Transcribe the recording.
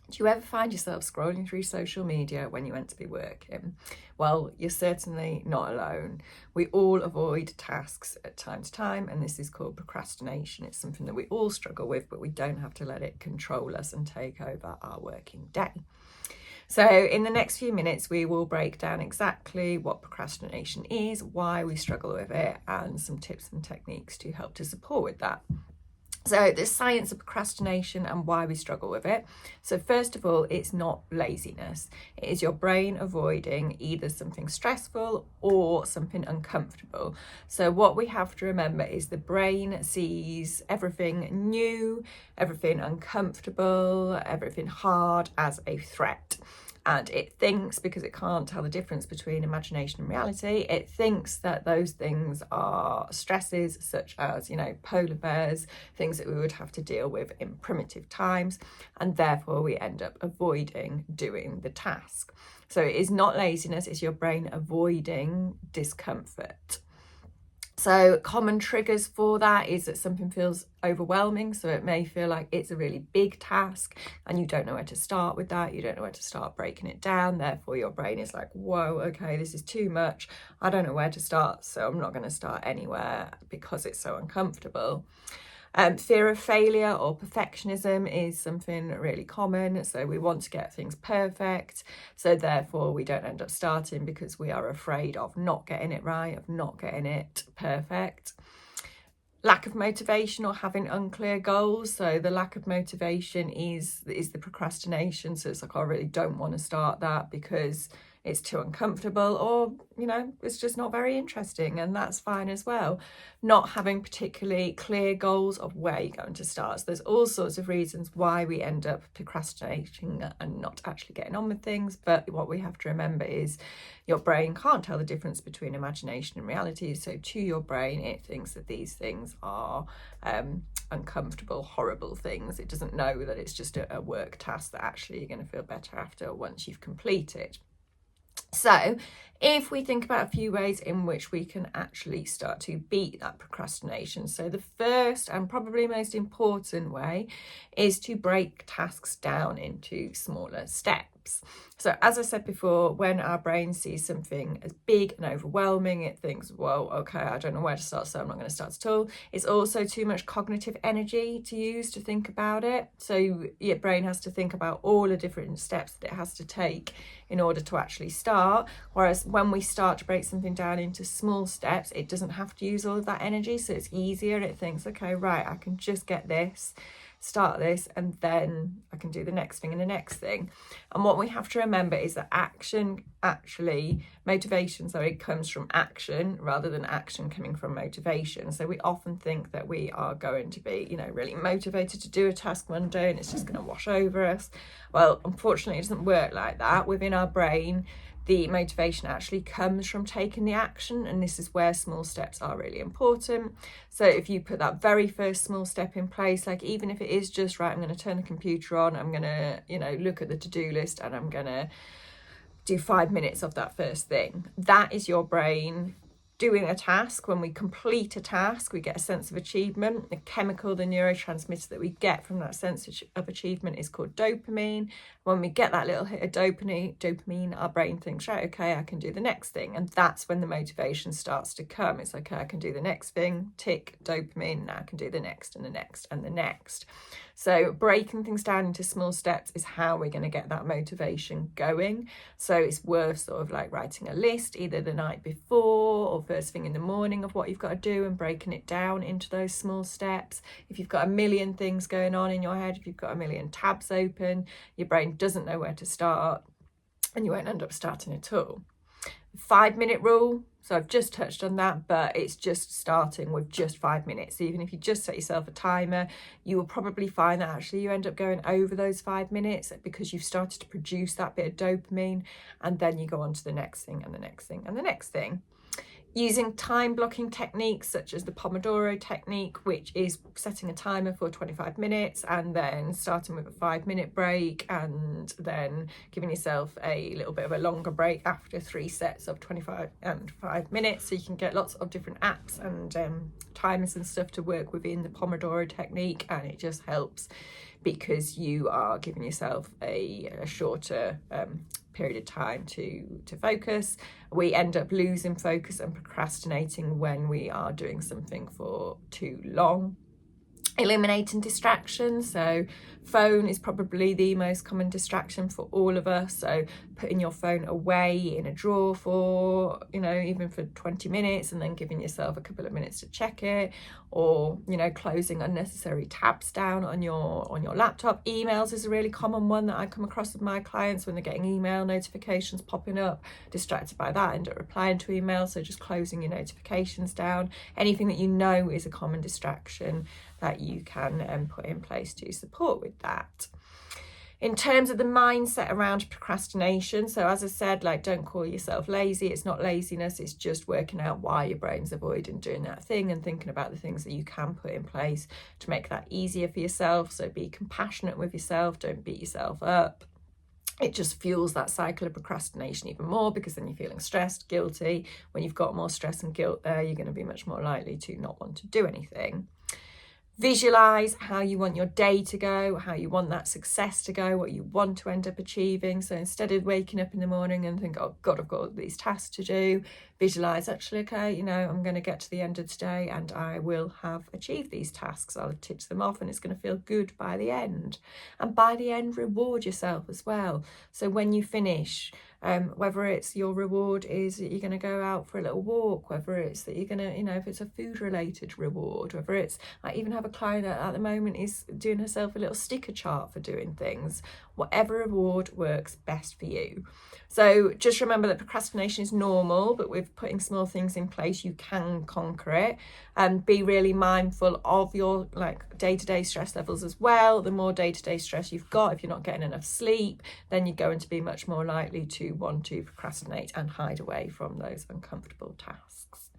Do you ever find yourself scrolling through social media when you're meant to be working? Well, you're certainly not alone. We all avoid tasks at time to time, and this is called procrastination. It's something that we all struggle with, but we don't have to let it control us and take over our working day. So in the next few minutes, we will break down exactly what procrastination is, why we struggle with it, and some tips and techniques to help to support with that. So the science of procrastination and why we struggle with it. So first of all, it's not laziness. It is your brain avoiding either something stressful or something uncomfortable. So what we have to remember is the brain sees everything new, everything uncomfortable, everything hard as a threat. And it thinks, because it can't tell the difference between imagination and reality, it thinks that those things are stresses such as, polar bears, things that we would have to deal with in primitive times, and therefore we end up avoiding doing the task. So it is not laziness, it's your brain avoiding discomfort. So common triggers for that is that something feels overwhelming. So it may feel like it's a really big task and you don't know where to start with that. You don't know where to start breaking it down. Therefore, your brain is like, whoa, okay, this is too much. I don't know where to start. So I'm not going to start anywhere because it's so uncomfortable. Fear of failure or perfectionism is something really common. So we want to get things perfect. So therefore we don't end up starting because we are afraid of not getting it right, of not getting it perfect. Lack of motivation or having unclear goals. So the lack of motivation is the procrastination. So it's like, I really don't want to start that because it's too uncomfortable, or it's just not very interesting, and that's fine as well. Not having particularly clear goals of where you're going to start. So there's all sorts of reasons why we end up procrastinating and not actually getting on with things, but what we have to remember is your brain can't tell the difference between imagination and reality. So to your brain, it thinks that these things are uncomfortable, horrible things. It doesn't know that it's just a work task that actually you're going to feel better after once you've completed. So if we think about a few ways in which we can actually start to beat that procrastination. So the first and probably most important way is to break tasks down into smaller steps. So as I said before, when our brain sees something as big and overwhelming, it thinks, well, okay, I don't know where to start, so I'm not going to start at all. It's also too much cognitive energy to use to think about it. So your brain has to think about all the different steps that it has to take in order to actually start. Whereas when we start to break something down into small steps, it doesn't have to use all of that energy. So it's easier. It thinks, okay, right, I can just get this, start this, and then I can do the next thing and the next thing. And what we have to remember is that motivation comes from action rather than action coming from motivation. So we often think that we are going to be, really motivated to do a task one day and it's just going to wash over us. Well, unfortunately, it doesn't work like that. Within our brain, the motivation actually comes from taking the action, and this is where small steps are really important. So if you put that very first small step in place, like even if it is just, right, I'm going to turn the computer on, I'm going to, look at the to-do list and I'm going to do 5 minutes of that first thing. That is your brain doing a task. When we complete a task, we get a sense of achievement. The chemical, the neurotransmitter that we get from that sense of achievement is called dopamine. When we get that little hit of dopamine, our brain thinks, right, okay, I can do the next thing. And that's when the motivation starts to come. It's like, okay, I can do the next thing, tick, dopamine, now I can do the next and the next and the next. So breaking things down into small steps is how we're going to get that motivation going. So it's worth sort of like writing a list either the night before or first thing in the morning of what you've got to do and breaking it down into those small steps. If you've got a million things going on in your head, if you've got a million tabs open, your brain doesn't know where to start and you won't end up starting at all. 5-minute rule. So I've just touched on that, but it's just starting with just 5 minutes. So even if you just set yourself a timer, you will probably find that actually you end up going over those 5 minutes because you've started to produce that bit of dopamine, and then you go on to the next thing and the next thing and the next thing. Using time blocking techniques such as the Pomodoro technique, which is setting a timer for 25 minutes and then starting with a 5-minute break and then giving yourself a little bit of a longer break after 3 sets of 25 and 5 minutes. So you can get lots of different apps and timers and stuff to work within the Pomodoro technique, and it just helps because you are giving yourself a shorter period of time to focus. We end up losing focus and procrastinating when we are doing something for too long. Eliminating distractions. So phone is probably the most common distraction for all of us. So putting your phone away in a drawer for, even for 20 minutes and then giving yourself a couple of minutes to check it, or, closing unnecessary tabs down on your laptop. Emails is a really common one that I come across with my clients when they're getting email notifications popping up, distracted by that, end up replying to emails. So just closing your notifications down. Anything that is a common distraction that you can put in place to support with that. In terms of the mindset around procrastination, so as I said, don't call yourself lazy. It's not laziness, it's just working out why your brain's avoiding doing that thing and thinking about the things that you can put in place to make that easier for yourself. So be compassionate with yourself, don't beat yourself up. It just fuels that cycle of procrastination even more, because then you're feeling stressed, guilty. When you've got more stress and guilt there, you're going to be much more likely to not want to do anything. Visualize how you want your day to go, how you want that success to go, what you want to end up achieving. So instead of waking up in the morning and think, oh God, I've got all these tasks to do, visualize, actually, okay, I'm going to get to the end of today and I will have achieved these tasks. I'll have ticked them off and it's going to feel good by the end. And by the end, reward yourself as well. So when you finish, whether it's your reward is that you're going to go out for a little walk, whether it's that you're going to, if it's a food related reward, whether it's, I even have a client that at the moment is doing herself a little sticker chart for doing things. Whatever reward works best for you. So just remember that procrastination is normal, but with putting small things in place, you can conquer it. And be really mindful of your day-to-day stress levels as well. The more day-to-day stress you've got, if you're not getting enough sleep, then you're going to be much more likely to want to procrastinate and hide away from those uncomfortable tasks.